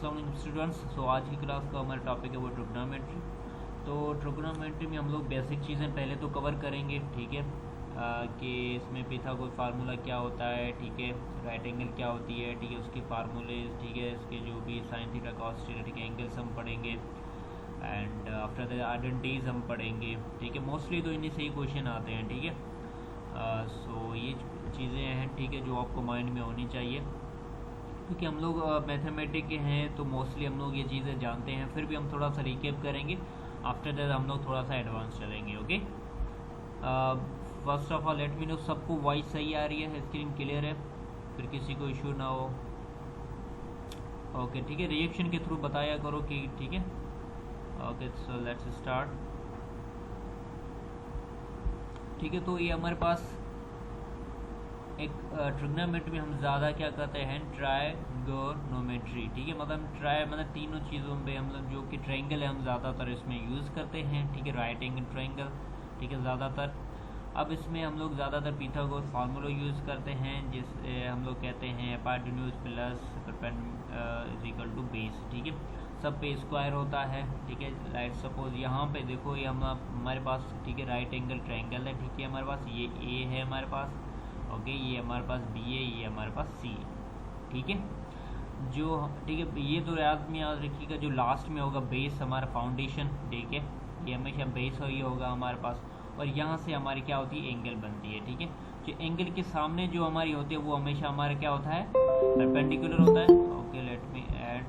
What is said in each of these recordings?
अस्सलाम वालेकुम स्टूडेंट्स। सो आज की क्लास का हमारा टॉपिक है वो ट्रिग्नोमेट्री। तो ट्रिग्नोमेट्री में हम लोग बेसिक चीज़ें पहले तो कवर करेंगे, ठीक है, कि इसमें पिथागोरस फार्मूला क्या होता है, ठीक है, राइट एंगल क्या होती है, ठीक है, उसके फार्मूले, ठीक है, इसके जो भी साइन थीटा कॉस थीटा, ठीक है, एंगल्स हम पढ़ेंगे एंड आफ्टर द आइडेंटिटीज हम पढ़ेंगे, ठीक है। मोस्टली तो इन्हीं से ही क्वेश्चन आते हैं, ठीक है। सो ये चीज़ें हैं, ठीक है, जो आपको माइंड में होनी चाहिए, क्योंकि हम लोग मैथमेटिक के हैं तो मोस्टली हम लोग ये चीज़ें जानते हैं। फिर भी हम थोड़ा सा रिकेप करेंगे, आफ्टर दैट हम लोग थोड़ा सा एडवांस चलेंगे। Okay, first of all let me know सबको वॉइस सही आ रही है, स्क्रीन क्लियर है, फिर किसी को इशू ना हो। ओके, ठीक है, रिएक्शन के थ्रू बताया करो कि ठीक है। Okay, so let's start. ठीक है, तो ये हमारे पास एक ट्रिग्नोमेट्री में हम ज़्यादा क्या करते हैं, ट्रायगोनोमेट्री, ठीक है, मतलब तीनों चीज़ों पे हम लोग जो कि ट्रायंगल है हम ज़्यादातर इसमें यूज़ करते हैं, ठीक है, राइट एंगल ट्रायंगल, ठीक है, ज़्यादातर। अब इसमें हम लोग ज़्यादातर पिथागोरस फार्मूला यूज़ करते हैं, जिस हम लोग कहते हैं hypotenuse plus is equal to base, ठीक है, सब पे स्क्वायर होता है, ठीक है। लाइक सपोज यहाँ पे देखो, ये हमारे पास, ठीक है, राइट एंगल ट्रायंगल है, ठीक है, हमारे पास ये ए है हमारे पास, ओके, ये हमारे पास बी है, ये हमारे पास सी है, ठीक है, जो ठीक है, ये तो याद रखिएगा, जो लास्ट में होगा बेस हमारा फाउंडेशन, ठीक है, ये हमेशा बेस ही होगा हमारे पास, और यहाँ से हमारी क्या होती है, एंगल बनती है, ठीक है। जो एंगल के सामने जो हमारी होती है वो हमेशा हमारा क्या होता है, परपेंडिकुलर होता है। ओके, लेट मी ऐड,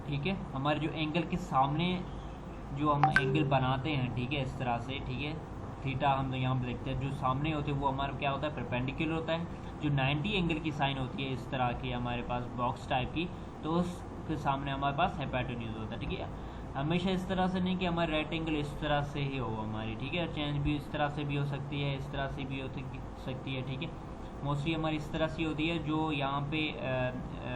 ठीक है, हमारे जो एंगल के सामने जो हम एंगल बनाते हैं, ठीक है, इस तरह से, ठीक है, थीटा हम यहाँ पर लिखते हैं, जो सामने होते हैं वो हमारा क्या होता है, परपेंडिकुलर होता है। जो 90 एंगल की साइन होती है इस तरह की हमारे पास बॉक्स टाइप की, तो उसके सामने हमारे पास हाइपोटेन्यूज होता है, ठीक है। हमेशा इस तरह से नहीं कि हमारा राइट एंगल इस तरह से ही हो हमारी, ठीक है, चेंज भी इस तरह से भी हो सकती है, इस तरह से भी हो सकती है, ठीक है। मोस्टली हमारी इस तरह से होती है, जो यहाँ पे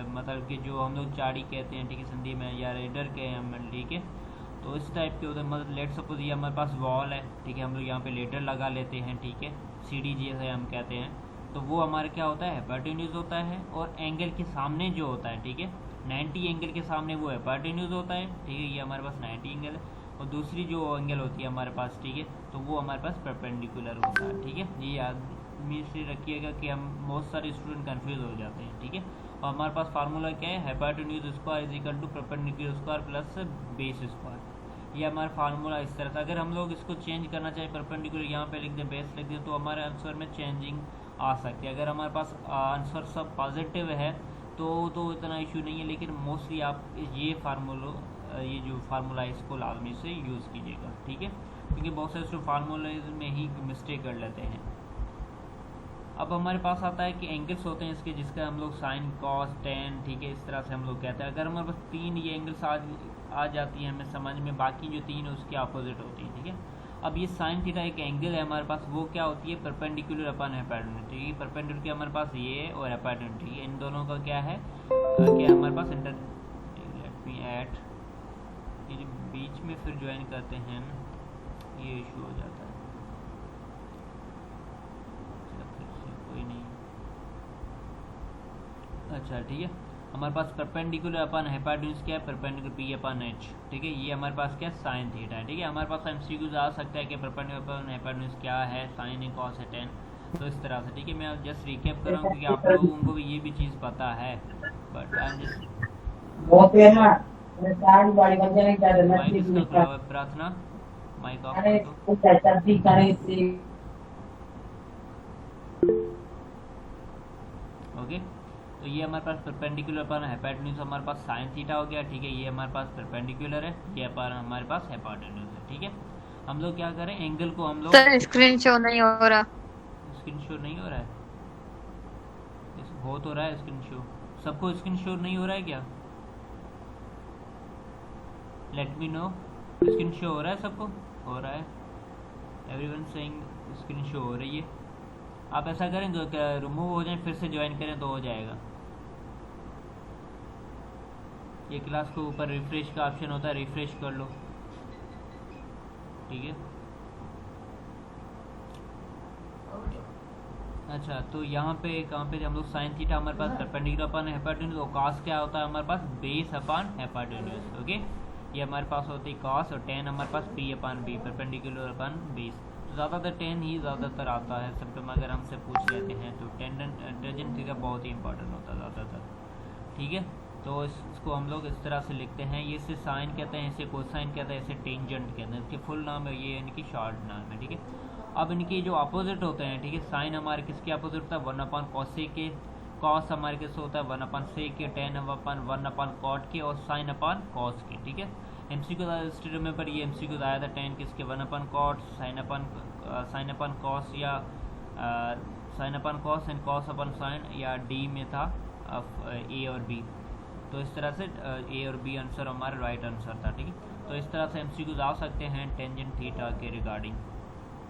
मतलब कि जो हम लोग चाड़ी कहते हैं, ठीक है, सिंधी में, या रेडर के हम, ठीक है, तो इस टाइप के होते हैं। मतलब लेट सपोज ये हमारे पास वॉल है, ठीक है, हम लोग यहाँ पे लेडर लगा लेते हैं, ठीक है, सीढ़ी जैसे हम कहते हैं, तो वो हमारा क्या होता है, हाइपोटेन्यूज होता है। और एंगल के सामने जो होता है, ठीक है, 90 एंगल के सामने वो हाइपोटेन्यूज होता है, ठीक है, ये हमारे पास 90 एंगल है। और दूसरी जो एंगल होती है हमारे पास, ठीक है, तो वो हमारे पास परपेंडिकुलर होता है, ठीक है। ये याद से रखिएगा कि हम बहुत सारे स्टूडेंट कंफ्यूज हो जाते हैं, ठीक है। और हमारे पास फार्मूला क्या है, hypotenuse square is equal to perpendicular square plus base square. ये हमारा फार्मूला इस तरह से। अगर हम लोग इसको चेंज करना चाहें, परपेंडिकुलर यहाँ पे लिख दें, बेस लिख दें, तो हमारे आंसर में चेंजिंग आ सकती है। अगर हमारे पास आंसर सब पॉजिटिव है तो इतना इशू नहीं है, लेकिन मोस्टली आप ये जो फार्मूला है इसको लाजमी से यूज़ कीजिएगा, ठीक है, क्योंकि बहुत सारे फार्मूले में ही मिस्टेक कर लेते हैं। अब हमारे पास आता है कि एंगल्स होते हैं इसके, जिसका हम लोग साइन कॉस टेन, ठीक है, इस तरह से हम लोग कहते हैं। अगर हमारे पास 3 ये एंगल्स आ जाती हैं हमें समझ में, बाकी जो 3 है उसके अपोजिट होती है, ठीक है। अब ये साइन थीटा एक एंगल है हमारे पास, वो क्या होती है, परपेंडिकुलर अपन हाइपोटेन्यूज, ठीक है, परपेंडिकुलर हमारे पास ये और हाइपोटेन्यूज, ठीक है, इन दोनों का क्या है, क्या हमारे पास इंटर, लेट मी ऐड, ये बीच में फिर ज्वाइन करते हैं, ये इशू हो जाता है, कोई नहीं, अच्छा, ठीक है। हमारे पास परपेंडिकुलर अपन हाइपोटेन्यूज क्या है, परपेंडिकुलर पी अपन एच, ठीक है, ये हमारे पास क्या है, साइन थीटा है, ठीक है। हमारे पास एमसीक्यूज आ सकता है कि परपेंडिकुलर अपन हाइपोटेन्यूज क्या है, साइन है, कॉस है, टेन, तो इस तरह से, ठीक है। मैं जस्ट रिकैप कर रहा हूँ क्योंकि आप लोगों को भी ये भी चीज़ पता है, but I am just mike इसका खुला हुआ है, प्रार्थना माइक ऑफ कर दो। ओके, तो ये हमारे पास परपेंडिकुलर पर हाइपोटेन्यूज हमारे पास साइन थीटा हो गया, ठीक है, ये हमारे पास परपेंडिकुलर है, ये पर हमारे पास हाइपोटेन्यूज है, ठीक है। हम लोग क्या करें, एंगल को हम लोग, सर स्क्रीन शो नहीं हो रहा, स्क्रीन शो नहीं हो रहा है, हो तो रहा है स्क्रीन शो, सबको स्क्रीन शो नहीं हो रहा है क्या, let me know, screen show हो रहा है सबको, हो रहा है, एवरीवन सेइंग स्क्रीन शो हो रही है। आप ऐसा करें तो क्या रिमूव हो जाए, फिर से ज्वाइन करें तो हो जाएगा। ये क्लास को ऊपर रिफ्रेश का ऑप्शन होता है, रिफ्रेश कर लो, ठीक है। अच्छा, तो यहाँ पे कहाँ पे हम लोग साइन थीटा हमारे पास परपेंडिकुलर अपन हाइपोटेन्यूज, और कॉस क्या होता है हमारे पास बेस अपन हाइपोटेन्यूज। ओके, ये हमारे पास होती है कॉस, और टेन हमारे पास पी अपन बी, परपेंडिकुलर अपन बेस। तो ज़्यादातर टेन ही ज़्यादातर आता है सब में, अगर हमसे पूछ लेते हैं तो टेंजेंट थीटा बहुत ही इंपॉर्टेंट होता है ज़्यादातर। ठीक है, तो इसको हम लोग इस तरह से लिखते हैं, ये इसे साइन कहते हैं, इसे कोसाइन कहते हैं, इसे टेंजेंट कहते हैं। इसके फुल नाम है, ये इनकी शॉर्ट नाम है। ठीक है, अब इनके जो अपोजिट होते हैं, ठीक है, साइन हमारे किसके अपोजिट होता है, 1 अपॉन कॉस के, कॉस हमारे किस होता है 1 अपॉन सेक के, टेन अपन 1 अपॉन कॉट के, और साइन अपॉन कॉस के। ठीक है, एमसीक्यू स्टेट में पर ये एमसीक्यू आया था टेन किसके 1 upon cot, sine upon cos, या sine upon cos and cos upon sine, या डी में था ए और बी। तो इस तरह से ए और बी आंसर हमारा राइट आंसर था। ठीक है, तो इस तरह से एमसीक्यूज आ सकते हैं टेंजेंट थीटा के रिगार्डिंग।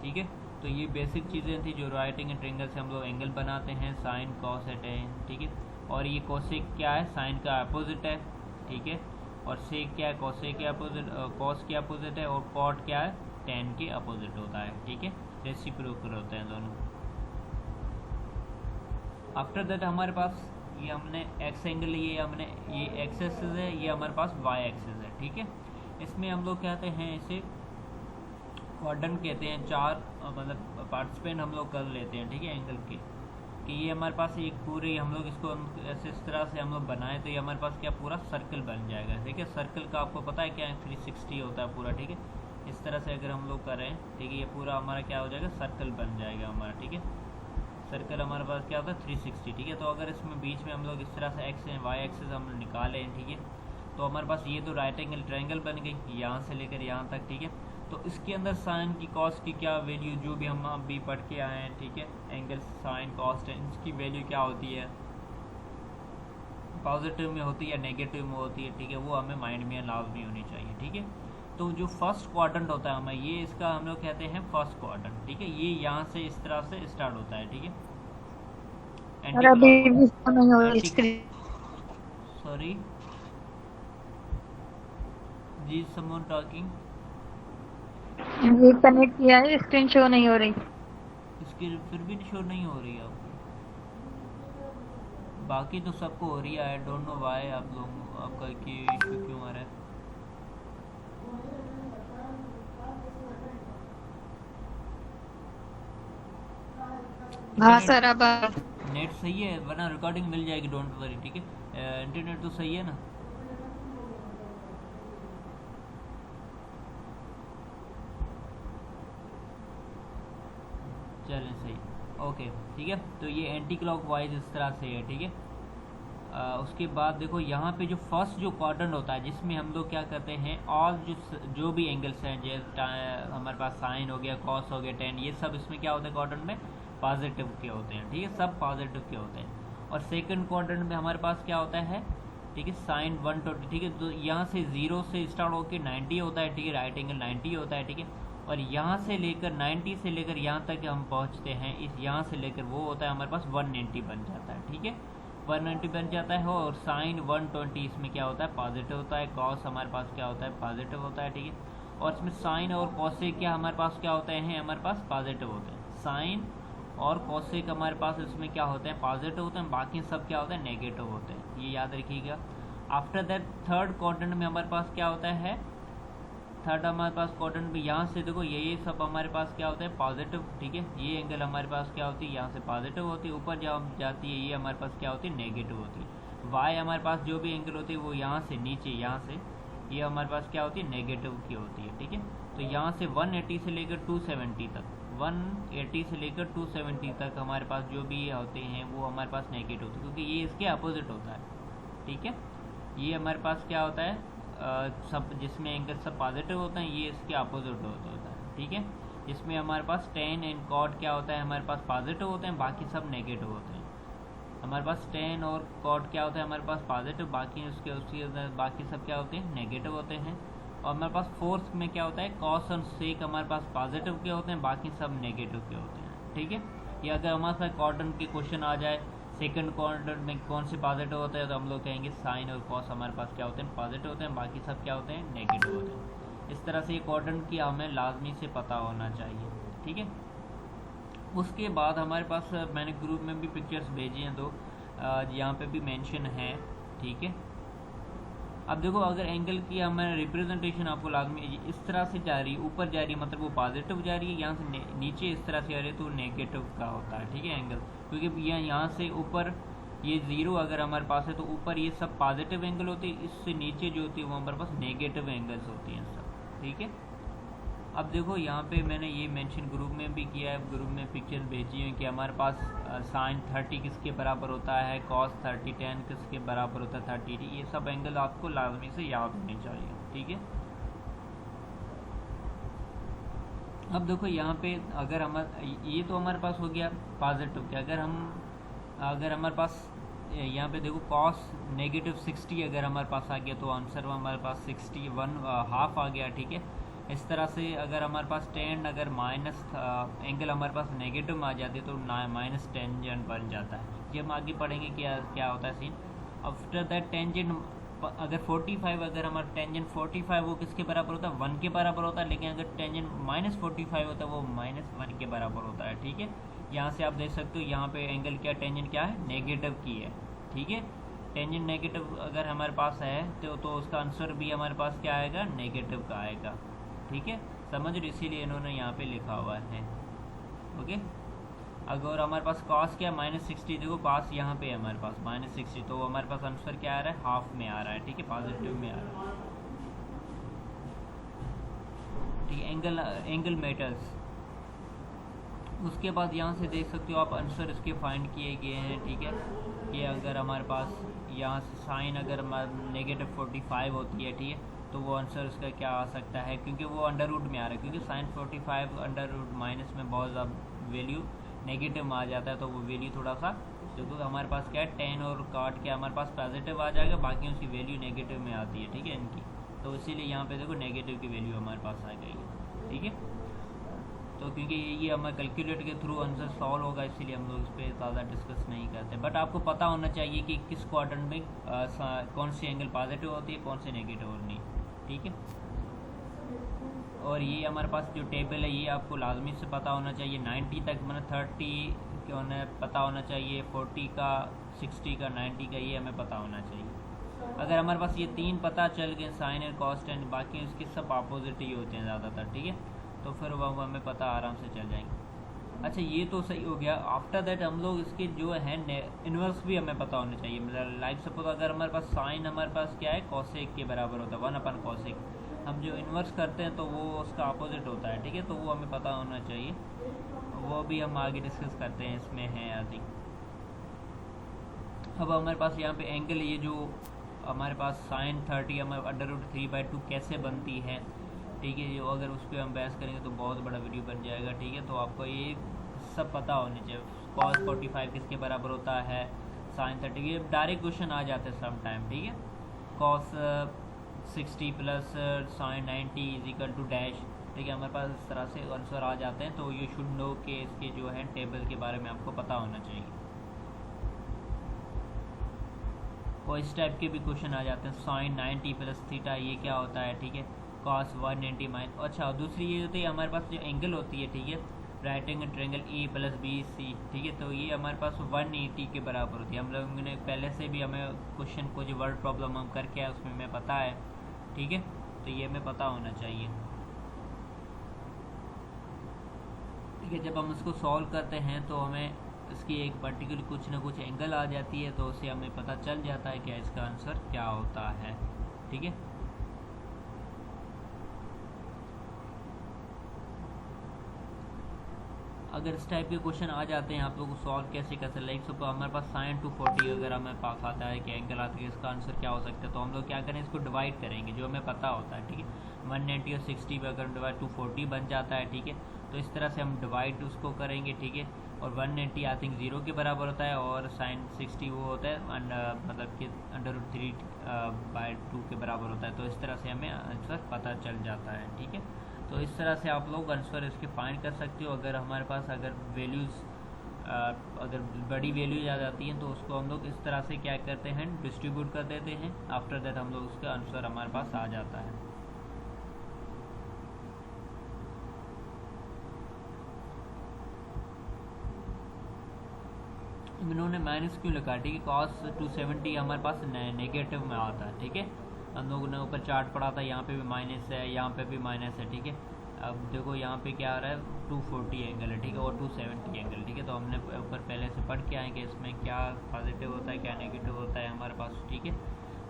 ठीक है, तो ये बेसिक चीज़ें थी जो राइट एंगल ट्रायंगल से हम लोग एंगल बनाते हैं, साइन कॉस है टेन। ठीक है, और ये कोसेक क्या है, साइन का अपोजिट है। ठीक है, और सेक क्या है, कोसेक के अपोजिट, कॉस के अपोजिट है, और कॉट क्या है, टेन के अपोजिट होता है। ठीक है, रेसिप्रोकल होते हैं दोनों। आफ्टर दैट हमारे पास ये हमने एक्स एंगल लिए, हमने ये एक्स एक्सिस है, ये हमारे पास वाई एक्सिस है। ठीक है, इसमें हम लोग कहते हैं इसे क्वाड्रेंट कहते हैं, चार मतलब पार्टिसिपेंट हम लोग कर लेते हैं। ठीक है, एंगल के कि ये हमारे पास एक पूरे हम लोग इसको ऐसे इस तरह से हम लोग बनाए तो ये हमारे पास क्या पूरा सर्कल बन जाएगा। ठीक है, सर्कल का आपको पता है क्या है, 360 होता है पूरा। ठीक है, इस तरह से अगर हम लोग करें, ठीक है, ये पूरा हमारा क्या हो जाएगा, सर्कल बन जाएगा हमारा। ठीक है, सर्कल हमारे पास क्या होता है 360। ठीक है, तो अगर इसमें बीच में हम लोग इस तरह से एक्स वाई एक्सिस हम निकालें, ठीक है, तो हमारे पास ये तो राइट एंगल ट्रायंगल बन गई यहाँ से लेकर यहाँ तक। ठीक है, तो इसके अंदर साइन की कॉस की क्या वैल्यू, जो भी हम अभी पढ़ के आए हैं, ठीक है, एंगल साइन कॉस टेन, इसकी वैल्यू क्या होती है, पॉजिटिव में होती है या नेगेटिव में होती है। ठीक है, वो हमें माइंड में लाजमी होनी चाहिए। ठीक है, तो जो फर्स्ट क्वाड्रेंट होता है हमें, ये इसका हम लोग कहते हैं फर्स्ट क्वाड्रेंट। ठीक है, ये यहाँ से इस तरह से स्टार्ट होता है। ठीक है, सॉरी जी, समवन टॉकिंग, ये कनेक्ट किया है, स्क्रीन शो नहीं हो रही। इसकी फिर भी शो नहीं हो रही है आपको, बाकी तो सबको हो रही है। आई डोंट नो व्हाई आप लोग आपका की इशू क्यों आ रहा है। हाँ सर, अब नेट सही है, वरना रिकॉर्डिंग मिल जाएगी, डोंट वरी। ठीक है, इंटरनेट तो सही है ना। चलें सही, ओके। ठीक है, तो ये एंटी क्लॉक वाइज इस तरह से है। ठीक है, उसके बाद देखो यहाँ पे जो फर्स्ट जो क्वाड्रेंट होता है, जिसमें हम लोग क्या करते हैं, ऑल जो भी एंगल्स हैं, जैसे हमारे पास साइन हो गया, कॉस हो गया, टेन, ये सब इसमें क्या होता है क्वाड्रेंट में, पॉजिटिव के होते हैं। ठीक है, सब पॉजिटिव के होते हैं। और सेकंड क्वाड्रेंट में हमारे पास क्या होता है, ठीक है, साइन 120। ठीक है, तो यहाँ से 0 से स्टार्ट होकर 90 होता है। ठीक है, राइट एंगल 90 होता है। ठीक है, और यहाँ से लेकर 90 से लेकर यहाँ तक हम पहुँचते हैं, इस यहाँ से लेकर वो होता है हमारे पास 190 बन जाता है। ठीक है, 190 बन जाता है। और साइन 120 इसमें क्या होता है, पॉजिटिव होता है। कॉस हमारे पास क्या होता है, पॉजिटिव होता है। ठीक है, और इसमें साइन और कॉसेक क्या हमारे पास क्या होते हैं, हमारे पास पॉजिटिव होते हैं। साइन और कॉसेक हमारे पास इसमें क्या होते हैं, पॉजिटिव होते हैं, बाकी सब क्या होते हैं, नेगेटिव होते हैं। ये याद रखिएगा। आफ्टर दैट थर्ड क्वाड्रेंट में हमारे पास क्या होता है, थर्ड हमारे पास क्वाड्रेंट में यहाँ से देखो ये सब हमारे पास क्या होता है, पॉजिटिव। ठीक है, ये एंगल हमारे पास क्या होती है, यहाँ से पॉजिटिव होती है, ऊपर जब जाती है ये हमारे पास क्या होती है, नेगेटिव होती है। वाई हमारे पास जो भी एंगल होती है वो यहाँ से नीचे, यहाँ से ये हमारे पास क्या होती है, नेगेटिव की होती है। ठीक है, तो यहाँ से 180 से लेकर 270 तक, 180 से लेकर 270 तक हमारे पास जो भी होते हैं वो हमारे पास नेगेटिव होते हैं, क्योंकि ये इसके अपोजिट होता है। ठीक है, ये हमारे पास क्या होता है, सब जिसमें एंगल सब पॉजिटिव होते हैं, ये इसके अपोजिट होता है। ठीक है, जिसमें हमारे पास टेन एंड कॉट क्या होता है, हमारे पास पॉजिटिव होते हैं, बाकी सब नेगेटिव होते हैं। हमारे पास टेन और कॉट क्या होता है, हमारे पास पॉजिटिव, बाकी उसके बाकी सब क्या होते हैं, नेगेटिव होते हैं। और हमारे पास फोर्थ में क्या होता है, कॉस और सेक हमारे पास पॉजिटिव के होते हैं, बाकी सब नेगेटिव के होते हैं। ठीक है, ये अगर हमारे पास क्वाड्रेंट की क्वेश्चन आ जाए, सेकंड क्वाड्रेंट में कौन से पॉजिटिव होते हैं, तो हम लोग कहेंगे साइन और कॉस हमारे पास क्या होते हैं, पॉजिटिव होते हैं, बाकी सब क्या होते हैं, नेगेटिव होते हैं। इस तरह से ये क्वाड्रेंट की हमें लाजमी से पता होना चाहिए। ठीक है, उसके बाद हमारे पास मैंने ग्रुप में भी पिक्चर्स भेजी हैं तो यहाँ पे भी मेंशन है, ठीक है। अब देखो अगर एंगल की हमारे रिप्रेजेंटेशन आपको लाजमी इस तरह से जा रही है, ऊपर जा रही है मतलब वो पॉजिटिव जा रही है, यहाँ से नीचे इस तरह से आ रही है तो नेगेटिव का होता है, ठीक है एंगल। क्योंकि यहाँ से ऊपर ये ज़ीरो अगर हमारे पास है तो ऊपर ये सब पॉजिटिव एंगल होती है, इससे नीचे जो होती है वो हमारे पास नेगेटिव एंगल्स होती हैं सब, ठीक है। अब देखो यहाँ पे मैंने ये मेंशन ग्रुप में भी किया है, ग्रुप में पिक्चर्स भेजी हैं कि हमारे पास साइन 30 किसके बराबर होता है, कॉस 30 tan किसके बराबर होता है 30, ये सब एंगल आपको लाजमी से याद होने चाहिए, ठीक है। अब देखो यहाँ पे अगर ये तो हमारे पास हो गया पॉजिटिव के, अगर हमारे पास यहाँ पे देखो कॉस -60 अगर हमारे पास आ गया तो आंसर हमारे पास 61 हाफ आ गया, ठीक है। इस तरह से अगर हमारे पास टेन अगर माइनस एंगल हमारे पास नेगेटिव में आ जाती है तो माइनस टेंजेंट बन जाता है। ये हम आगे पढ़ेंगे क्या होता है सीन। आफ्टर दैट टेंजेंट अगर 45 अगर हमारा टेंजेंट 45 वो किसके बराबर होता है 1 के बराबर होता है, लेकिन अगर टेंजेंट -45 होता है वो -1 के बराबर होता है, ठीक है। यहाँ से आप देख सकते हो यहाँ पे एंगल क्या टेंजेंट क्या है नेगेटिव की है, ठीक है। टेंजेंट नेगेटिव अगर हमारे पास है तो उसका आंसर भी हमारे पास क्या आएगा नेगेटिव का आएगा, ठीक है। समझ रहे, इसीलिए इन्होंने यहाँ पे लिखा हुआ है, ओके। अगर हमारे पास कॉस क्या -60, देखो कॉस यहाँ पे है हमारे पास -60 तो हमारे पास आंसर क्या आ रहा है हाफ में आ रहा है, ठीक है, पॉजिटिव में आ रहा है, ठीक है। Angle matters. उसके बाद यहाँ से देख सकते हो आप आंसर इसके फाइंड किए गए हैं, ठीक है। कि अगर हमारे पास यहाँ से साइन अगर -45 होती है, ठीक है, तो वो आंसर उसका क्या आ सकता है, क्योंकि वो अंडर रूट में आ रहा है, क्योंकि साइन 45 अंडर रूट माइनस में बहुत ज़्यादा वैल्यू नेगेटिव में आ जाता है, तो वो वैल्यू थोड़ा सा क्योंकि हमारे पास क्या है टेन और काट के हमारे पास पॉजिटिव आ जाएगा, बाकी उसकी वैल्यू नेगेटिव में आती है, ठीक है इनकी, तो इसीलिए यहाँ पे देखो नेगेटिव की वैल्यू हमारे पास आ गई है, ठीक है। तो क्योंकि ये हमारे कैलकुलेटर के थ्रू आंसर सॉल्व होगा, इसीलिए हम लोग इस पर ज़्यादा डिस्कस नहीं करते, बट आपको पता होना चाहिए कि किस क्वाड्रेंट में कौन सी एंगल पॉजिटिव होती है कौन सी नेगेटिव होनी, ठीक है। और ये हमारे पास जो टेबल है ये आपको लाजमी से पता होना चाहिए 90 तक, मतलब 30 क्यों पता होना चाहिए, 40 का 60 का 90 का ये हमें पता होना चाहिए। अगर हमारे पास ये तीन पता चल गए साइन और कॉस टेन, बाकी उसके सब अपोजिट ही होते हैं ज़्यादातर, ठीक है, तो फिर वो हमें पता आराम से चल जाएंगे। अच्छा ये तो सही हो गया। आफ्टर दैट हम लोग इसके जो है इन्वर्स भी हमें पता होना चाहिए, मतलब लाइक सपोज अगर हमारे पास साइन हमारे पास क्या है कॉसेक के बराबर होता है 1/cosec, हम जो इन्वर्स करते हैं तो वो उसका अपोजिट होता है, ठीक है, तो वो हमें पता होना चाहिए, वो भी हम आगे डिस्कस करते हैं, इसमें है आदि। अब हमारे पास यहाँ पे एंगल ये जो हमारे पास साइन 30 हमारे √3/2 कैसे बनती है, ठीक है, जो अगर उस पर हम बहस करेंगे तो बहुत बड़ा वीडियो बन जाएगा, ठीक है। तो आपको ये सब पता होने चाहिए, cos 45 किसके बराबर होता है, साइन 30, ये डायरेक्ट क्वेश्चन आ जाते हैं सम टाइम, ठीक है। cos 60 प्लस साइन 90 = डैश, ठीक है, हमारे पास इस तरह से आंसर आ जाते हैं, तो ये शुड नो के इसके जो है टेबल के बारे में आपको पता होना चाहिए। और इस टाइप के भी क्वेश्चन आ जाते हैं, साइन 90 प्लस थीटा ये क्या होता है, ठीक है, cos 190 माइन। अच्छा दूसरी ये होती है हमारे पास जो एंगल होती है, ठीक है, राइट एंगल ट्रायंगल A+BC, ठीक है, तो ये हमारे पास 180 के बराबर होती है। हम लोगों ने पहले से भी हमें क्वेश्चन को जो वर्ड प्रॉब्लम हम करके आए उसमें हमें पता है, ठीक है, तो ये हमें पता होना चाहिए, ठीक है। जब हम इसको सॉल्व करते हैं तो हमें इसकी एक पर्टिकुलर कुछ ना कुछ एंगल आ जाती है, तो उससे हमें पता चल जाता है कि इसका आंसर क्या होता है, ठीक है। अगर इस टाइप के क्वेश्चन आ जाते हैं आप लोग सॉल्व कैसे कर सकते, लाइक सपोज हमारे पास साइन 240 अगर हमें पास आता है कि एंगल आता है इसका आंसर क्या हो सकता है, तो हम लोग क्या करें इसको डिवाइड करेंगे जो हमें पता होता है, ठीक है। 190 और 60 पे अगर डिवाइड 240 बन जाता है, ठीक है, तो इस तरह से हम डिवाइड उसको करेंगे, ठीक है। और 190 आई थिंक 0 के बराबर होता है और साइन 60 वो होता है मतलब कि √3/2 के बराबर होता है, तो इस तरह से हमें आंसर पता चल जाता है, ठीक है। तो इस तरह से आप लोग आंसर इसके फाइंड कर सकते हो। अगर हमारे पास अगर वैल्यूज़ अगर बड़ी वैल्यूज आ जाती हैं तो उसको हम लोग इस तरह से क्या करते हैं डिस्ट्रीब्यूट कर देते हैं, आफ्टर दैट हम लोग उसका आंसर हमारे पास आ जाता है। इन्होंने माइनस क्यों लिखा, ठीक है, कॉस 270 हमारे पास नेगेटिव में आता है, ठीक है। हम लोगों ने ऊपर चार्ट पढ़ा था, यहाँ पे भी माइनस है, यहाँ पे भी माइनस है, ठीक है। अब देखो यहाँ पे क्या आ रहा है, 240 एंगल है, ठीक है, और 270 एंगल, ठीक है। तो हमने ऊपर पहले से पढ़ के आए कि इसमें क्या पॉजिटिव होता है क्या नेगेटिव होता है हमारे पास, ठीक है।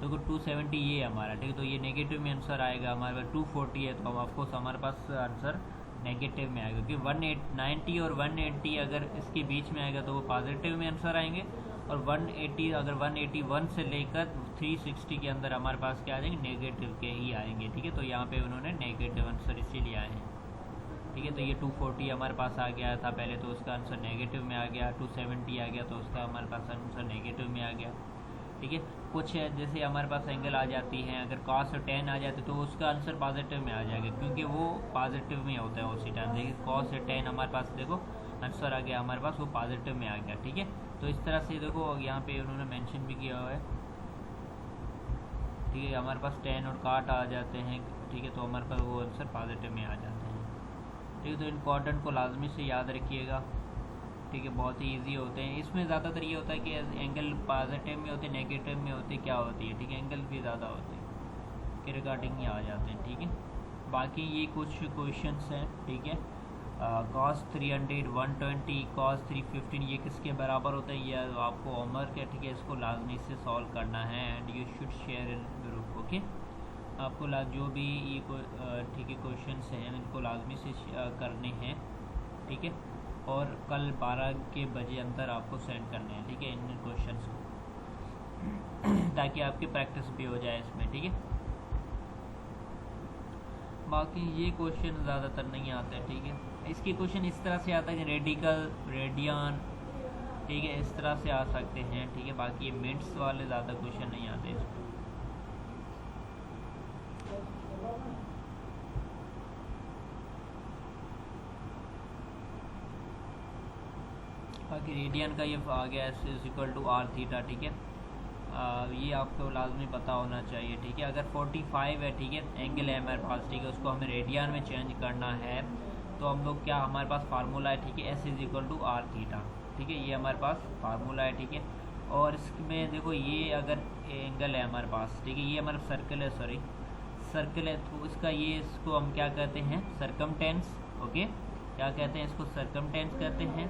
देखो 270 ये हमारा, ठीक है, तो ये नेगेटिव में आंसर आएगा। हमारे पास 240 है तो हम ऑफकोर्स हमारे पास आंसर नेगेटिव में आएगा, क्योंकि 190 और 180 अगर इसके बीच में आएगा तो वो पॉजिटिव में आंसर आएंगे, और 180 अगर 181 से लेकर 360 के अंदर हमारे पास क्या आ जाएंगे, नेगेटिव के ही आएंगे, ठीक है। तो यहाँ पे उन्होंने नेगेटिव आंसर इसीलिए आए हैं, ठीक है। तो ये 240 हमारे पास आ गया था पहले, तो उसका आंसर नेगेटिव में आ गया। 270 आ गया तो उसका हमारे पास आंसर नेगेटिव में आ गया, ठीक है। कुछ जैसे हमारे पास एंगल आ जाती हैं, अगर cos और tan आ जाते तो उसका आंसर पॉजिटिव में आ जाएगा, क्योंकि वो पॉजिटिव में होता है उसी टाइम। देखिए cos और tan हमारे पास देखो आंसर आ गया हमारे पास, वो पॉजिटिव में आ गया, ठीक है। तो इस तरह से देखो यहाँ पे उन्होंने मेंशन भी किया हुआ है, ठीक है। हमारे पास tan और cot आ जाते हैं, ठीक है, तो हमारे पास वो आंसर पॉजिटिव में आ जाते हैं, ठीक है। तो इम्पॉर्टेंट को लाजमी से याद रखिएगा, ठीक है, बहुत ही इजी होते हैं। इसमें ज़्यादातर ये होता है कि एंगल पॉजिटिव में होते, नेगेटिव में होते, क्या होती है, ठीक है, एंगल भी ज़्यादा होते हैं के रिगार्डिंग ही आ जाते हैं, ठीक है। बाकी ये कुछ क्वेश्चंस हैं, ठीक है। cos 300 120 cos 315 ये किसके बराबर होता है, ये आपको होमवर्क है, ठीक है, इसको लाजमी से सॉल्व करना है, and you should share in group, okay. आपको जो भी ये ठीक है क्वेश्चंस हैं इनको लाजमी से करने हैं, ठीक है, और कल 12 के बजे अंदर आपको सेंड करने हैं, ठीक है, इन क्वेश्चंस को, ताकि आपकी प्रैक्टिस भी हो जाए इसमें, ठीक है। बाकी ये क्वेश्चन ज़्यादातर नहीं आते हैं, ठीक है। इसके क्वेश्चन इस तरह से आता है कि रेडिकल, रेडियन, ठीक है, इस तरह से आ सकते हैं, ठीक है। बाकी ये मिनट्स वाले ज़्यादा क्वेश्चन नहीं आते इसमें। बाकी रेडियन का ये आ गया is equal to r theta, ठीक है। ये आपको लाजमी पता होना चाहिए, ठीक है। अगर 45 है, ठीक है, एंगल है हमारे पास, ठीक है, उसको हमें रेडियन में चेंज करना है, तो हम लोग क्या, हमारे पास फार्मूला है, ठीक है, s is equal to r theta, ठीक है, ये हमारे पास फार्मूला है, ठीक है। और इसमें देखो ये अगर एंगल है हमारे पास, ठीक है, ये हमारा सर्कल है, सॉरी सर्कल है, तो इसका ये, इसको हम क्या कहते हैं, सरकमटेंस, ओके, क्या कहते हैं इसको, सरकमटेंस कहते हैं,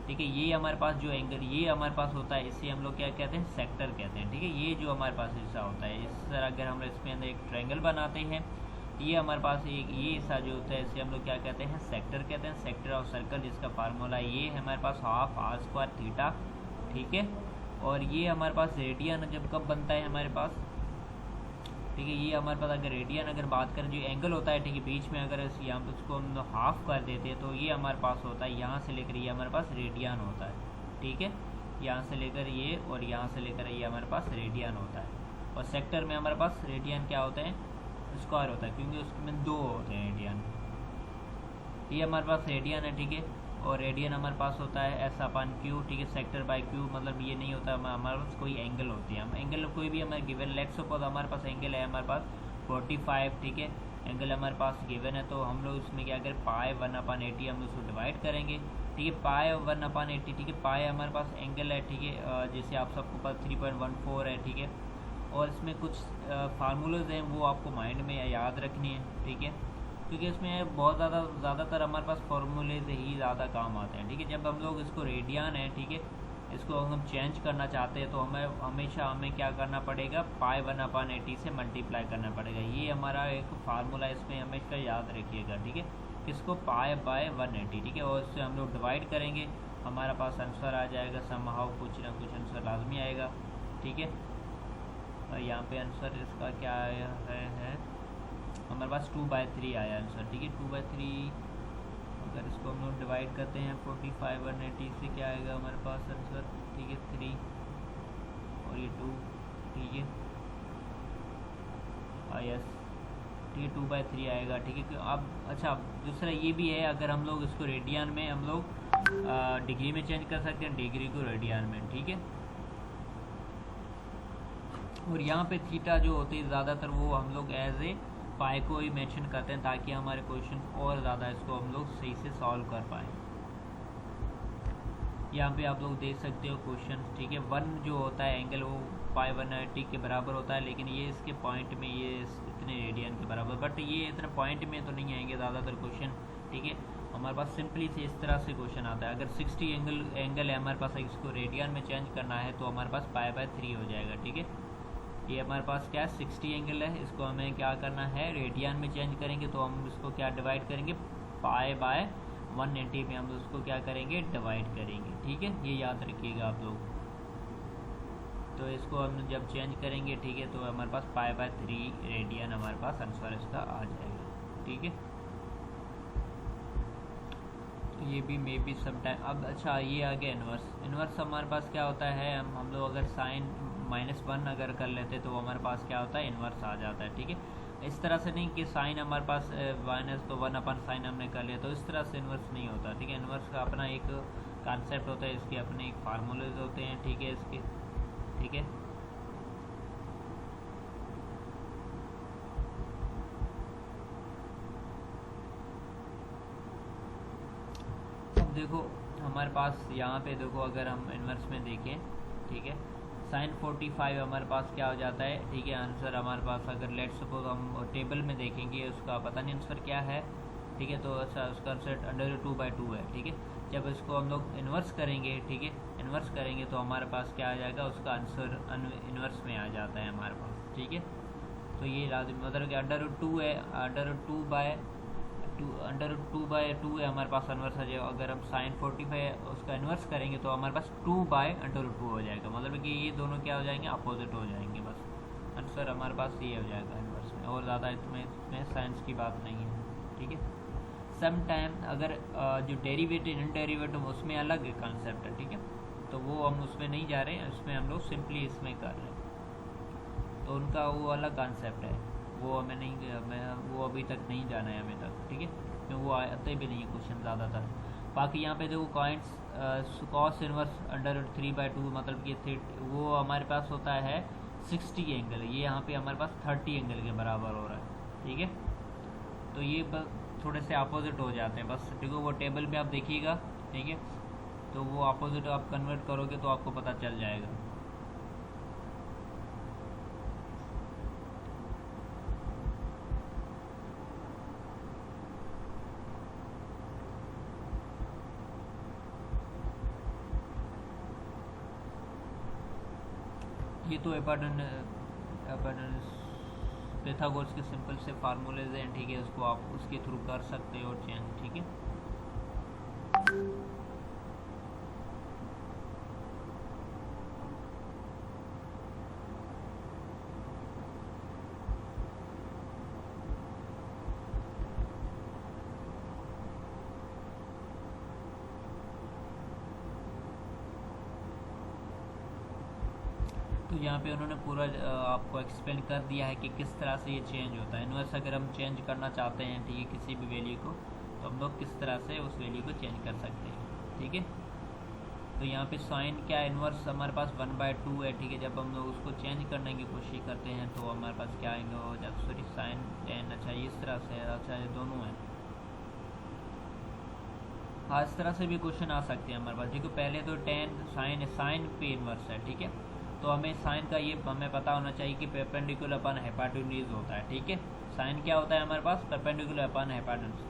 ठीक है। ये हमारे पास जो एंगल ये हमारे पास होता है, इसे हम लोग क्या कहते हैं, सेक्टर कहते हैं, ठीक है। ये जो हमारे पास हिस्सा होता है, इस तरह अगर हम इसमें अंदर एक ट्रायंगल बनाते हैं, ये हमारे पास एक ये हिस्सा जो होता है, इसे हम लोग क्या कहते हैं, सेक्टर कहते हैं, सेक्टर ऑफ सर्कल, जिसका फार्मूला ये है हमारे पास हाफ आर स्क्वायर थीटा, ठीक है। और ये हमारे पास रेडियन जब कब बनता है हमारे पास, ठीक है, ये हमारे पास अगर रेडियन अगर बात करें, जो एंगल होता है, ठीक है, बीच में अगर यहाँ पर उसको हम हाफ कर देते हैं, तो ये हमारे पास होता है, यहाँ से लेकर ये हमारे पास रेडियन होता है, ठीक है, यहाँ से लेकर ये और यहाँ से लेकर ये हमारे पास रेडियन होता है। और सेक्टर में हमारे पास रेडियन क्या होता है, स्क्वायर होता है, क्योंकि उसमें दो होते हैं रेडियन, ये हमारे पास रेडियन है, ठीक है। और रेडियन हमारे पास होता है एस अपन क्यू, ठीक है, सेक्टर बाय क्यू, मतलब ये नहीं होता हमारे पास कोई एंगल होती है, हम एंगल कोई भी हमारे गिवन, लेट्स सपोज हमारे पास एंगल है हमारे पास 45, ठीक है, एंगल हमारे पास गिवन है, तो हम लोग इसमें क्या करें, पाई 1/80 हम लोग उसको डिवाइड करेंगे, ठीक है, पाई 1/80, ठीक है। पाई हमारे पास एंगल है, ठीक है, जैसे आप सबको पास 3.14 है, ठीक है। और इसमें कुछ फार्मूलाज हैं, वो आपको माइंड में याद रखनी है, ठीक है, क्योंकि इसमें बहुत ज़्यादातर हमारे पास फार्मूले से ही ज़्यादा काम आते हैं, ठीक है। जब हम लोग इसको रेडियन है, ठीक है, इसको हम चेंज करना चाहते हैं, तो हमें हमेशा क्या करना पड़ेगा, पाई 1/80 से मल्टीप्लाई करना पड़ेगा, ये हमारा एक फार्मूला, इसमें हमेशा याद रखिएगा, ठीक है। किसको, पाई बाय 180, ठीक है, और इससे हम लोग डिवाइड करेंगे, हमारा पास आंसर आ जाएगा, समहाउ कुछ ना कुछ आंसर लाजमी आएगा, ठीक है। और यहाँ पे आंसर इसका क्या आया है हमारे पास 2/3 आया आंसर, ठीक है, 2/3। अगर इसको हम लोग डिवाइड करते हैं 45 और 80 से क्या आएगा हमारे पास आंसर, ठीक है, 3 और ये 2, ठीक है, यस, ठीक है, 2/3 आएगा, ठीक है। अब अच्छा दूसरा ये भी है, अगर हम लोग इसको रेडियन में हम लोग डिग्री में चेंज कर सकते हैं, डिग्री को रेडियन में, ठीक है। और यहाँ पे थीटा जो होती है ज़्यादातर वो हम लोग एज ए पाई को ही मेंशन करते हैं, ताकि हमारे क्वेश्चन और ज़्यादा इसको हम लोग सही से सॉल्व कर पाएँ। यहाँ पे आप लोग देख सकते हो क्वेश्चन, ठीक है। वन जो होता है एंगल वो पाई 180 के बराबर होता है, लेकिन ये इसके पॉइंट में ये इतने रेडियन के बराबर, बट ये इतने पॉइंट में तो नहीं आएंगे ज़्यादातर क्वेश्चन, ठीक है। हमारे पास सिंपली से इस तरह से क्वेश्चन आता है, अगर 60 एंगल है हमारे पास, इसको रेडियन में चेंज करना है तो हमारे पास पाई बाय 3 हो जाएगा, ठीक है। ये हमारे पास क्या है 60 एंगल है, इसको हमें क्या करना है रेडियन में चेंज करेंगे, तो हम इसको क्या डिवाइड करेंगे पाई बाय 180 में हम उसको क्या करेंगे डिवाइड करेंगे, ठीक है। ये याद रखिएगा आप लोग। तो इसको हम जब चेंज करेंगे, ठीक है, तो हमारे पास पाई बाय 3 रेडियन हमारे पास आंसर इसका आ जाएगा, ठीक है। तो ये भी मे बी सम टाइम। अब अच्छा ये आ गया इन्वर्स। इन्वर्स हमारे पास क्या होता है, हम लोग अगर साइन -1 अगर कर लेते तो हमारे पास क्या होता है इन्वर्स आ जाता है, ठीक है। इस तरह से नहीं कि साइन हमारे पास माइनस तो 1 अपन साइन हमने कर लिया, तो इस तरह से इन्वर्स नहीं होता, ठीक है। इन्वर्स का अपना एक कॉन्सेप्ट होता है, इसके अपने एक फार्मूलेज होते हैं, ठीक है, इसके, ठीक है। अब देखो हमारे पास यहाँ पे देखो, अगर हम इन्वर्स में देखें, ठीक है, साइन 45 हमारे पास क्या हो जाता है, ठीक है। आंसर हमारे पास अगर लेट सपोज हम टेबल में देखेंगे, उसका पता नहीं आंसर क्या है, ठीक है, तो अच्छा उसका आंसर √2/2 है, ठीक है। जब इसको हम लोग इन्वर्स करेंगे, ठीक है, इन्वर्स करेंगे तो हमारे पास क्या आ जाएगा, उसका आंसर इन्वर्स में आ जाता है हमारे पास, ठीक है। तो ये मतलब कि √2 है, √2/2 है हमारे पास इन्वर्स आ जाएगा। अगर हम साइन 45 उसका इन्वर्स करेंगे तो हमारे पास 2/√2 हो जाएगा, मतलब कि ये दोनों क्या हो जाएंगे अपोजिट हो जाएंगे, बस आंसर हमारे पास ये हो जाएगा इन्वर्स में, और ज़्यादा इसमें साइंस की बात नहीं है, ठीक है। सम टाइम अगर जो डेरिवेटिव इन डेरिवेटिव उसमें अलग कंसेप्ट है, ठीक है, तो वो हम उसमें नहीं जा रहे हैं, उसमें हम लोग सिंपली इसमें कर रहे हैं, तो उनका वो अलग कंसेप्ट है, वो हमें नहीं, हमें वो अभी तक नहीं जाना है हमें तक, ठीक है, क्योंकि वो आते भी नहीं है क्वेश्चन ज़्यादातर। बाकी यहाँ पे देखो कॉस इनवर्स √3/2 मतलब कि वो हमारे पास होता है 60 एंगल, ये यहाँ पे हमारे पास 30 एंगल के बराबर हो रहा है, ठीक है। तो ये थोड़े से अपोजिट हो जाते हैं बस, ठीक है। वो टेबल में आप देखिएगा, ठीक है, तो वो अपोजिट आप कन्वर्ट करोगे तो आपको पता चल जाएगा। ये तो पिथागोरस के सिंपल से फार्मूलेज हैं, ठीक है, उसको आप उसके थ्रू कर सकते हो चेंज, ठीक है। तो यहाँ पे उन्होंने पूरा आपको एक्सप्लेन कर दिया है कि किस तरह से ये चेंज होता है। इन्वर्स अगर हम चेंज करना चाहते हैं, ठीक है, किसी भी वैल्यू को, तो हम लोग किस तरह से उस वैल्यू को चेंज कर सकते हैं, ठीक है। तो यहाँ पे साइन क्या इन्वर्स हमारे पास 1/2 है, ठीक है। जब हम लोग उसको चेंज करने की कोशिश करते हैं तो हमारे पास क्या आएंगे, हो जाता सॉरी साइन 10, अच्छा इस तरह से, अच्छा ये दोनों है, हाँ इस तरह से भी क्वेश्चन आ सकते हैं हमारे पास। देखो पहले तो 10 साइन पे इन्वर्स है, ठीक है, तो हमें साइन का ये हमें पता होना चाहिए कि परपेंडिकुलर अपन हाइपोटेन्यूज होता है, ठीक है। साइन क्या होता है हमारे पास परपेंडिकुलर अपन हाइपोटेन्यूज।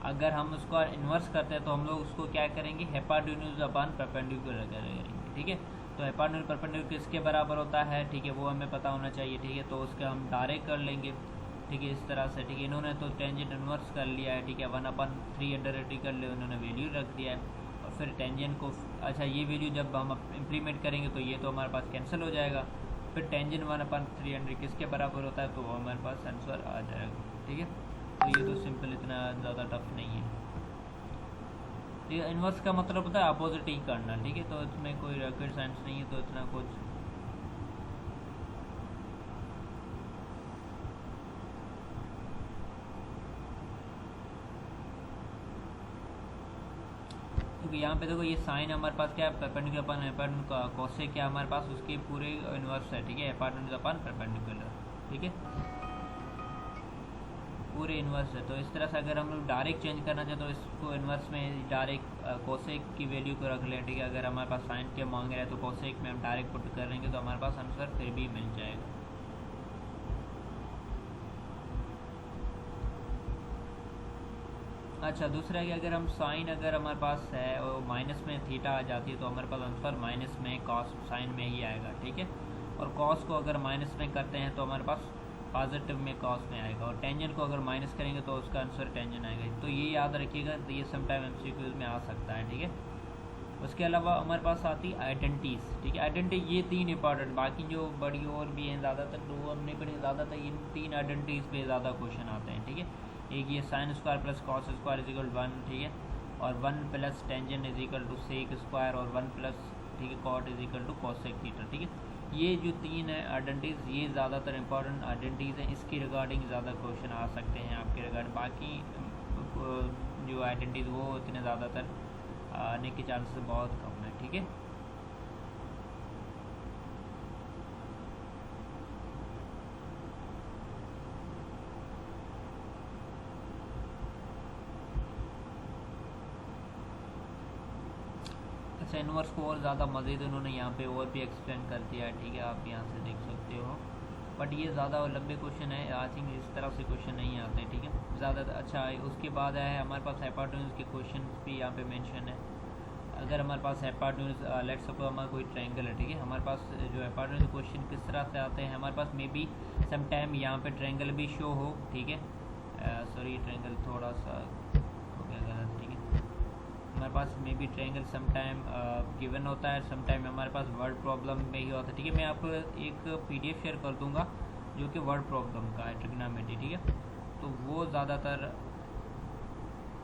अगर हम उसको इन्वर्स करते हैं तो हम लोग उसको क्या करेंगे हाइपोटेन्यूज अपन परपेंडिकुलर करेंगे, ठीक है। तो हाइपोटेन्यूज परपेंडिकुलर किसके बराबर होता है, ठीक है, वो हमें पता होना चाहिए, ठीक है। तो उसका हम डायरेक्ट कर लेंगे, ठीक है, इस तरह से, ठीक है। इन्होंने तो टेंजेंट इन्वर्स कर लिया है, ठीक है, 1/3 कर लिया, उन्होंने वैल्यू रख दिया है, और फिर टेंजेंट को, अच्छा ये वैल्यू जब हम इम्प्लीमेंट करेंगे तो ये तो हमारे पास कैंसिल हो जाएगा, फिर टेंजेंट 1/300 किसके बराबर होता है, तो वो हमारे पास आंसर आ जाएगा, ठीक है। तो ये तो सिंपल, इतना ज़्यादा टफ नहीं है। ये इन्वर्स का मतलब होता है अपोजिट ही करना, ठीक है, तो इसमें कोई रॉकेट साइंस नहीं है, तो इतना कुछ क्योंकि यहाँ पे देखो ये साइन हमारे पास क्या है परपेंडिकुलर अपन हाइपोटेन्यूज कोसेक क्या हमारे पास उसके पूरे इन्वर्स है, ठीक है, हाइपोटेन्यूज अपन परपेंडिकुलर, ठीक है। पूरे इन्वर्स है। तो इस तरह से अगर हम लोग डायरेक्ट चेंज करना चाहें तो इसको इन्वर्स में डायरेक्ट कोसेक की वैल्यू को रख लें, ठीक है। अगर हमारे पास साइन के मांग रहे हैं तो कोसेक में हम डायरेक्ट पुट करेंगे तो हमारे पास आंसर फिर भी मिल जाएगा। अच्छा, दूसरा है कि अगर हम साइन अगर हमारे पास है और माइनस में थीटा आ जाती है तो हमारे पास आंसर माइनस में कॉस साइन में ही आएगा, ठीक है। और कॉस को अगर माइनस में करते हैं तो हमारे पास पॉजिटिव में कॉस में आएगा, और टेंजन को अगर माइनस करेंगे तो उसका आंसर टेंजन आएगा। तो ये याद रखिएगा, तो ये समटाइम एमसीक्यूज में आ सकता है, ठीक है। उसके अलावा हमारे पास आती है आइडेंटिटीज़, ठीक है। आइडेंटिटी ये 3 इंपॉर्टेंट, बाकी जो बड़ी और भी हैं ज़्यादातर दो हमने पढ़ी, ज़्यादातर इन 3 आइडेंटिटीज़ पे ज़्यादा क्वेश्चन आते हैं, ठीक है। एक ये sine square plus cos square is equal 1, ठीक है। और 1 plus tangent is equal to sec square, और 1 प्लस, ठीक है, cot is equal to cosec theta, ठीक है। ये जो 3 है आइडेंटिटीज़, ये ज़्यादातर इंपॉर्टेंट आइडेंटिटीज़ हैं, इसकी रिगार्डिंग ज़्यादा क्वेश्चन आ सकते हैं आपके रिगार्ड। बाकी जो आइडेंटिटीज़ वो इतने ज़्यादातर आने के चांसेस बहुत कम है, ठीक है। अच्छा, इन्वर्स को और ज़्यादा मज़ीद उन्होंने यहाँ पे और भी एक्सप्लेन कर दिया है, ठीक है, आप यहाँ से देख सकते हो। बट ये ज़्यादा लंबे क्वेश्चन है, आई थिंक इस तरह से क्वेश्चन नहीं आते, ठीक है, ज़्यादा। अच्छा, उसके बाद है हमारे पास हाइपोटेन्यूज के क्वेश्चन भी यहाँ पे मेंशन है। अगर हमारे पास हाइपोटेन्यूज, लेट्स सपोज हमारा कोई ट्रायंगल है, ठीक है, हमारे पास जो हाइपोटेन्यूज क्वेश्चन किस तरह से आते हैं, हमारे पास मे बी सम टाइम यहाँ पे ट्रायंगल भी शो हो, ठीक है। सॉरी, ट्रायंगल थोड़ा सा हो गया गलत, ठीक है। हमारे पास may be triangle some time given होता है, सम टाइम हमारे पास वर्ड प्रॉब्लम में ही होता है, ठीक है। मैं आपको एक PDF शेयर कर दूंगा जो कि वर्ड प्रॉब्लम का है, ट्रिग्नोमेट्री, ठीक है। तो वो ज़्यादातर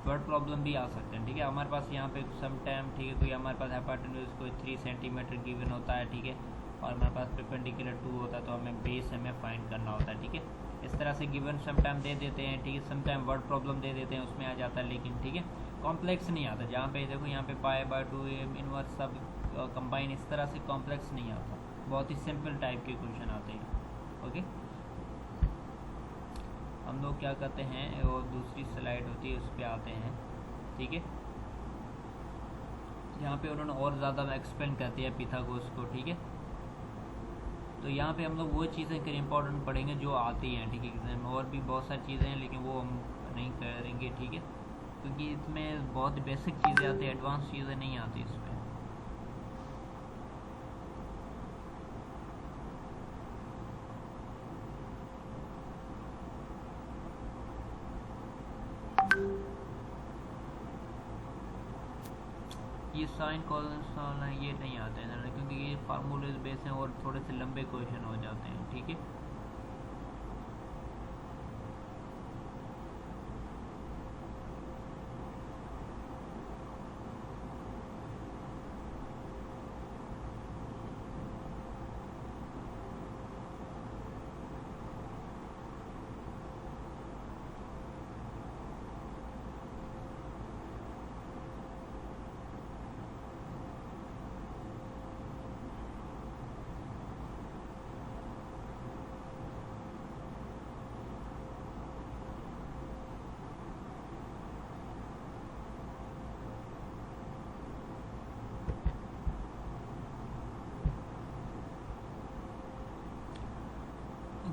वर्ड प्रॉब्लम भी आ सकते हैं, ठीक है। हमारे पास यहाँ पे सम टाइम, ठीक है, कोई हमारे पास हाइपोटेन्यूज कोई 3 सेंटीमीटर गिवन होता है, ठीक है, और हमारे पास परपेंडिकुलर 2 होता है, तो हमें बेस हमें फाइंड करना होता है, ठीक है। इस तरह से गिवन सम टाइम दे देते हैं, ठीक है, सम टाइम वर्ड प्रॉब्लम दे देते हैं, उसमें आ जाता है, लेकिन ठीक है, कॉम्प्लेक्स नहीं आता। जहाँ पे देखो यहाँ पे π/2 इनवर्स सब कंबाइन, इस तरह से कॉम्प्लेक्स नहीं आता, बहुत ही सिंपल टाइप के क्वेश्चन आते हैं, ओके। हम लोग क्या करते हैं, वो दूसरी स्लाइड होती है उस पर आते हैं, ठीक है। यहाँ पे उन्होंने और ज़्यादा एक्सप्लेन कर दिया पिथागोरस को, ठीक है। तो यहाँ पे हम लोग वो चीज़ें कर इम्पोर्टेंट पढ़ेंगे जो आती हैं, ठीक है, एग्जाम में। और भी बहुत सारी चीज़ें हैं लेकिन वो हम नहीं करेंगे, ठीक है, क्योंकि इसमें बहुत बेसिक चीज़ें आती हैं, एडवांस चीज़ें नहीं आती इसमें। ये साइन कॉलन ये नहीं आते हैं क्योंकि ये फार्मूलेज बेस हैं और थोड़े से लंबे क्वेश्चन हो जाते हैं, ठीक है।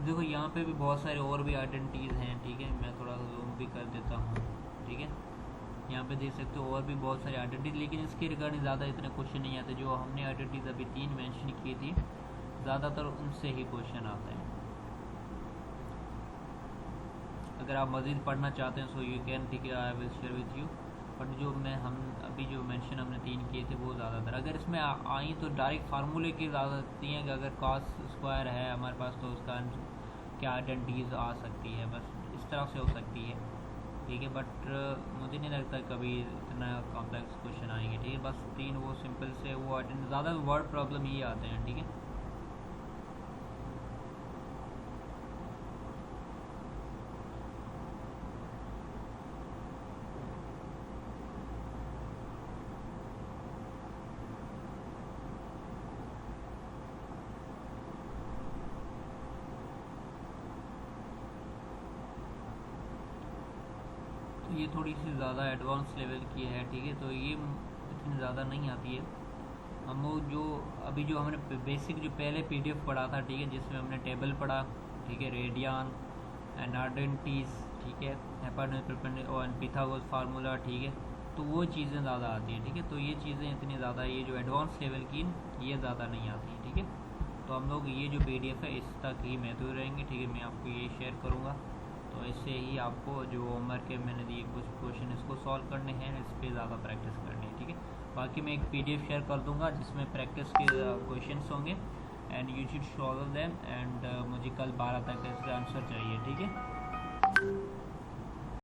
देखो यहाँ पे भी बहुत सारे और भी आइडेंटिटीज़ हैं, ठीक है, मैं थोड़ा जूम भी कर देता हूँ, ठीक है। यहाँ पे देख सकते हो और भी बहुत सारे आइडेंटिटीज, लेकिन इसके रिगार्डिंग ज़्यादा इतने क्वेश्चन नहीं आते। जो हमने आइडेंटिटीज अभी 3 मेंशन की थी, ज़्यादातर उनसे ही क्वेश्चन आते हैं। अगर आप मज़ीद पढ़ना चाहते हैं सो यू कैन, ठीक है, I will share with you. But जो हम अभी जो मेंशन हमने 3 किए थे वो ज़्यादातर, अगर इसमें आई तो डायरेक्ट फार्मूले की ज़्यादा आती हैं कि अगर कॉस स्क्वायर है हमारे पास तो उसका क्या आइडेंटिटीज आ सकती है, बस इस तरह से हो सकती है, ठीक है। बट मुझे नहीं लगता कभी इतना कॉम्प्लेक्स क्वेश्चन आएंगे, ठीक है। बस 3 वो सिंपल से वो ज़्यादा वर्ड प्रॉब्लम ही आते हैं, ठीक है। ये थोड़ी सी ज़्यादा एडवांस लेवल की है, ठीक है, तो ये इतनी ज़्यादा नहीं आती है। हम लोग जो अभी जो हमने बेसिक जो पहले पीडीएफ पढ़ा था, ठीक है, जिसमें हमने टेबल पढ़ा, ठीक है, रेडियन एंड आर्डेंटीज, ठीक है, हेपार्डेन और पिथागोरस फार्मूला, ठीक है, तो वो चीज़ें ज़्यादा आती है, ठीक है। तो ये चीज़ें इतनी ज़्यादा, ये जो एडवांस लेवल की ये ज़्यादा नहीं आती है, ठीक है। तो हम लोग ये जो पीडीएफ है इस तक ही महत्व रहेंगे, ठीक है, मैं आपको ये शेयर करूँगा। तो इससे ही आपको जो होमवर्क के मैंने दिए कुछ क्वेश्चन इसको सॉल्व करने हैं, इस पर ज़्यादा प्रैक्टिस करनी है, ठीक है। बाकी मैं एक पीडीएफ शेयर कर दूंगा जिसमें प्रैक्टिस के क्वेश्चंस होंगे and you should solve them and मुझे कल 12 तक इसका आंसर चाहिए, ठीक है।